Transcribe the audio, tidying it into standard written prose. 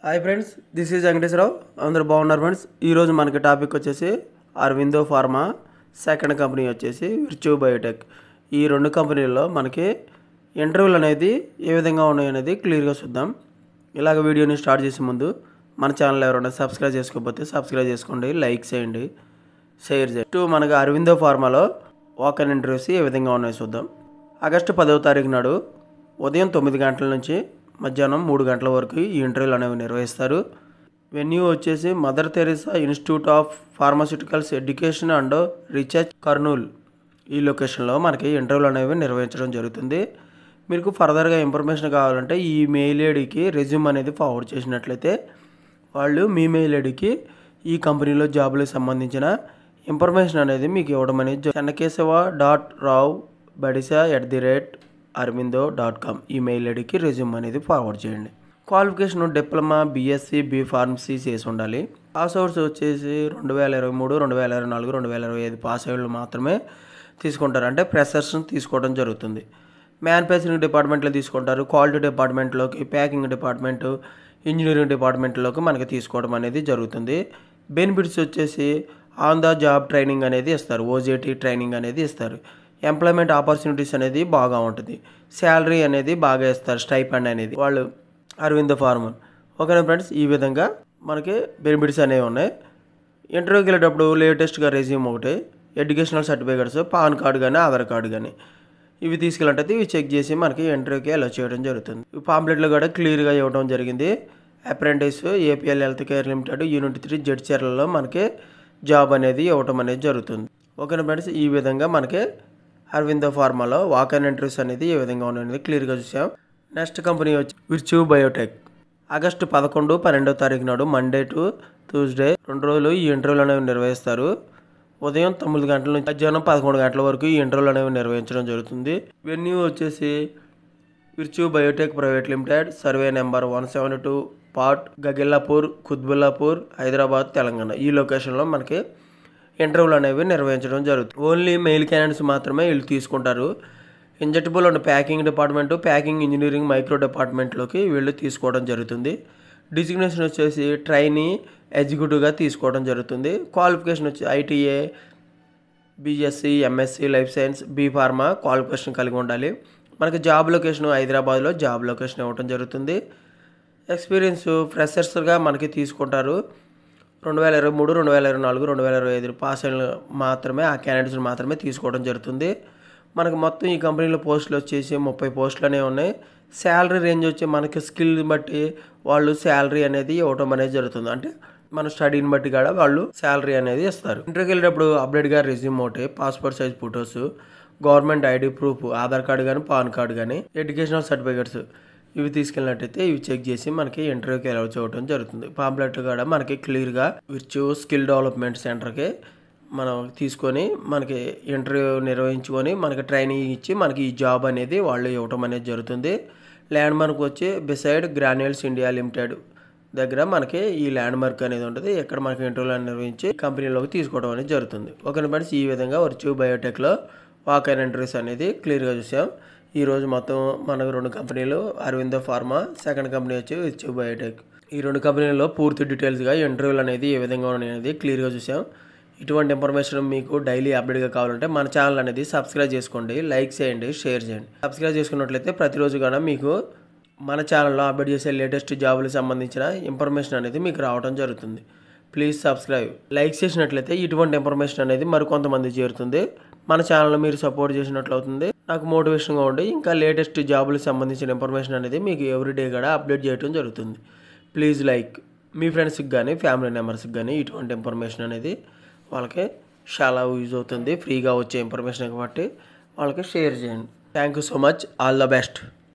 Hi friends, this is Venkateswara Rao. అందరూ బాగున్నారు friends. ఈరోజు మనకి టాపిక్ వచ్చేసి అరవిందో ఫార్మా, సెకండ్ కంపెనీ వచ్చేసి విర్చ్యూ బయోటెక్. ఈ రెండు కంపెనీల్లో మనకి ఇంటర్వ్యూలు అనేది ఏ విధంగా ఉన్నాయనేది క్లియర్గా చూద్దాం. ఇలాగ వీడియోని స్టార్ట్ చేసే ముందు మన ఛానల్ ఎవరైనా సబ్స్క్రైబ్ చేసుకోకపోతే సబ్స్క్రైబ్ చేసుకోండి, లైక్ చేయండి, షేర్ చేయండి. మనకి అరవిందో ఫార్మాలో వాక్-ఇన్ ఇంటర్వ్యూస్ ఏ విధంగా ఉన్నాయో చూద్దాం. ఆగస్టు 10వ తారీఖు నాడు ఉదయం 9 గంటల నుంచి మధ్యాహ్నం 3 గంటల వరకు ఈ ఇంటర్వ్యూలు అనేవి నిర్వహిస్తారు. వెన్యూ వచ్చేసి mother Teresa institute of pharmaceuticals education and research, Kurnool. ఈ లొకేషన్లో మనకి ఇంటర్వ్యూలు అనేవి నిర్వహించడం జరుగుతుంది. మీకు ఫర్దర్గా ఇన్ఫర్మేషన్ కావాలంటే ఈ మెయిల్ ఐడికి రెజ్యూమ్ అనేది ఫార్వర్డ్ చేసినట్లయితే వాళ్ళు మీ మెయిల్ ఐడికి ఈ కంపెనీలో జాబులకు సంబంధించిన ఇన్ఫర్మేషన్ అనేది మీకు ఇవ్వడం అనేది chennakesava.rav.badisa@arvindo.com ఈ మెయిల్ ఐడికి రెజ్యూమ్ అనేది ఫార్వర్డ్ చేయండి. క్వాలిఫికేషన్ డిప్లొమా, బీఎస్సీ, బీ.ఫార్మసీ చేసి ఉండాలి. పాస్ అవుట్స్ వచ్చేసి 2023, 2024, 2025 పాస్ అయ్యేళ్ళు మాత్రమే తీసుకుంటారు. అంటే ఫ్రెషర్స్ని తీసుకోవడం జరుగుతుంది. మ్యానుఫ్యాక్చరింగ్ డిపార్ట్మెంట్లో తీసుకుంటారు. క్వాలిటీ డిపార్ట్మెంట్లోకి, ప్యాకింగ్ డిపార్ట్మెంటు, ఇంజనీరింగ్ డిపార్ట్మెంట్లోకి మనకి తీసుకోవడం అనేది జరుగుతుంది. బెనిఫిట్స్ వచ్చేసి ఆన్ ద జాబ్ ట్రైనింగ్ అనేది ఇస్తారు, ఓజేటీ ట్రైనింగ్ అనేది ఇస్తారు. ఎంప్లాయ్మెంట్ ఆపర్చునిటీస్ అనేది బాగా ఉంటుంది. శాలరీ అనేది బాగా ఇస్తారు, స్టైపెండ్ అనేది వాళ్ళు అరవిందో ఫార్మా. ఓకేనా ఫ్రెండ్స్, ఈ విధంగా మనకి బెనిఫిట్స్ అనేవి ఉన్నాయి. ఇంటర్వ్యూకి వెళ్ళేటప్పుడు లేటెస్ట్గా రెజ్యూమ్ ఒకటి, ఎడ్యుకేషనల్ సర్టిఫికేట్స్, పాన్ కార్డు కానీ ఆధార్ కార్డు కానీ ఇవి తీసుకెళ్ళినట్టయితే ఇవి చెక్ చేసి మనకి ఇంటర్వ్యూకి అలౌ చేయడం జరుగుతుంది. ఈ పాంప్లెట్లో కూడా క్లియర్గా ఇవ్వడం జరిగింది. Apprentice, APL health care limited, unit 3 జడ్చర్లలో మనకి జాబ్ అనేది ఇవ్వటం అనేది జరుగుతుంది. ఓకేనా ఫ్రెండ్స్, ఈ విధంగా మనకి అరవిందో ఫార్మాలో వాక్-ఇన్ ఇంటర్వ్యూస్ అనేది ఏ విధంగా ఉన్నాయనేది క్లియర్గా చూసాం. నెక్స్ట్ కంపెనీ వచ్చి విర్చ్యూ బయోటెక్. ఆగస్టు 11, 12వ తారీఖు నాడు మండే టు ట్యూస్డే 2 రోజులు ఈ ఇంటర్వ్యూలు అనేవి నిర్వహిస్తారు. ఉదయం 9 గంటల నుంచి మధ్యాహ్నం 11 గంటల వరకు ఈ ఇంటర్వ్యూలు అనేవి నిర్వహించడం జరుగుతుంది. వెన్యూ వచ్చేసి Virchow biotech private limited, survey number 172, part Gagillapur, Quthbullapur, Hyderabad, Telangana. ఈ లొకేషన్లో మనకి ఇంటర్వ్యూలు అనేవి నిర్వహించడం జరుగుతుంది. ఓన్లీ మెయిల్ క్యాండిడేట్స్ మాత్రమే వీళ్ళు తీసుకుంటారు. Injectable and packing department, packing, engineering, micro డిపార్ట్మెంట్లోకి వీళ్ళు తీసుకోవడం జరుగుతుంది. డిజిగ్నేషన్ వచ్చేసి ట్రైనీ ఎగ్జిక్యూటివ్గా తీసుకోవడం జరుగుతుంది. క్వాలిఫికేషన్ వచ్చి ITI, BSc, MSc, life science, B Pharma qualification కలిగి ఉండాలి. మనకి జాబ్ లొకేషన్ హైదరాబాద్లో జాబ్ లొకేషన్ ఇవ్వడం జరుగుతుంది. ఎక్స్పీరియన్స్ ఫ్రెషర్స్గా మనకి తీసుకుంటారు. 2023, 2024, 2025 పాస్ అయిన మాత్రమే ఆ క్యాండిడేట్స్ని మాత్రమే తీసుకోవడం జరుగుతుంది. మనకు మొత్తం ఈ కంపెనీలో పోస్టులు వచ్చేసి 30 పోస్టులు అనేవి ఉన్నాయి. శాలరీ రేంజ్ వచ్చి మనకి స్కిల్ని బట్టి వాళ్ళు శాలరీ అనేది ఇవ్వడం అనేది జరుగుతుంది. అంటే మన స్టడీని బట్టి కూడా వాళ్ళు శాలరీ అనేది ఇస్తారు. ఇంటర్వ్యూకి వెళ్ళేటప్పుడు అప్డేట్గా రెజ్యూమ్ ఒకటి, passport size photos, government ID proof, Aadhaar card కానీ పాన్ కార్డు కానీ, ఎడ్యుకేషనల్ సర్టిఫికేట్స్ ఇవి తీసుకెళ్ళినట్టయితే ఇవి చెక్ చేసి మనకి ఇంటర్వ్యూకి అలౌ చేయడం జరుగుతుంది. పాంప్లెట్ కూడా మనకి క్లియర్గా విర్చ్యూ స్కిల్ డెవలప్మెంట్ సెంటర్కి మనం తీసుకొని మనకి ఇంటర్వ్యూ నిర్వహించుకొని మనకి ట్రైనింగ్ ఇచ్చి మనకి ఈ జాబ్ అనేది వాళ్ళు ఇవ్వటం అనేది జరుగుతుంది. ల్యాండ్ మార్క్ వచ్చి బిసైడ్ గ్రాన్యూల్స్ ఇండియా లిమిటెడ్ దగ్గర మనకి ఈ ల్యాండ్ మార్క్ అనేది ఉంటుంది. ఇక్కడ మనకి ఇంటర్వ్యూలు నిర్వహించి కంపెనీలోకి తీసుకోవడం అనేది జరుగుతుంది. ఓకే ఫ్రెండ్స్, ఈ విధంగా విర్చ్యూ బయోటెక్లో వాక్-ఇన్ ఇంటర్వ్యూస్ అనేది క్లియర్గా చూసాం. ఈరోజు మొత్తం మనకు 2 కంపెనీలు, అరవిందో ఫార్మా, సెకండ్ కంపెనీ వచ్చి విర్చ్యూ బయోటెక్. ఈ 2 కంపెనీల్లో పూర్తి డీటెయిల్స్గా ఇంటర్వ్యూలు అనేది ఏ విధంగా ఉన్నాయనేది క్లియర్గా చూసాం. ఇటువంటి ఇన్ఫర్మేషన్ మీకు డైలీ అప్డేట్గా కావాలంటే మన ఛానల్ అనేది సబ్స్క్రైబ్ చేసుకోండి, లైక్ చేయండి, షేర్ చేయండి. సబ్స్క్రైబ్ చేసుకున్నట్లయితే ప్రతిరోజు కూడా మీకు మన ఛానల్లో అప్డేట్ చేసే లేటెస్ట్ జాబులకు సంబంధించిన ఇన్ఫర్మేషన్ అనేది మీకు రావడం జరుగుతుంది. Please subscribe. లైక్ చేసినట్లయితే ఇటువంటి ఇన్ఫర్మేషన్ అనేది మరికొంతమంది చేరుతుంది. మన ఛానల్లో మీరు సపోర్ట్ చేసినట్లు అవుతుంది. నాకు మోటివేషన్గా ఉండి ఇంకా లేటెస్ట్ జాబులకు సంబంధించిన ఇన్ఫర్మేషన్ అనేది మీకు ఎవ్రీడే కూడా అప్డేట్ చేయడం జరుగుతుంది. Please like. మీ ఫ్రెండ్స్కి కానీ ఫ్యామిలీ మెంబర్స్కి కానీ ఇటువంటి ఇన్ఫర్మేషన్ అనేది వాళ్ళకి చాలా యూజ్ అవుతుంది. ఫ్రీగా వచ్చే ఇన్ఫర్మేషన్ కాబట్టి వాళ్ళకి షేర్ చేయండి. Thank you so much. All the best.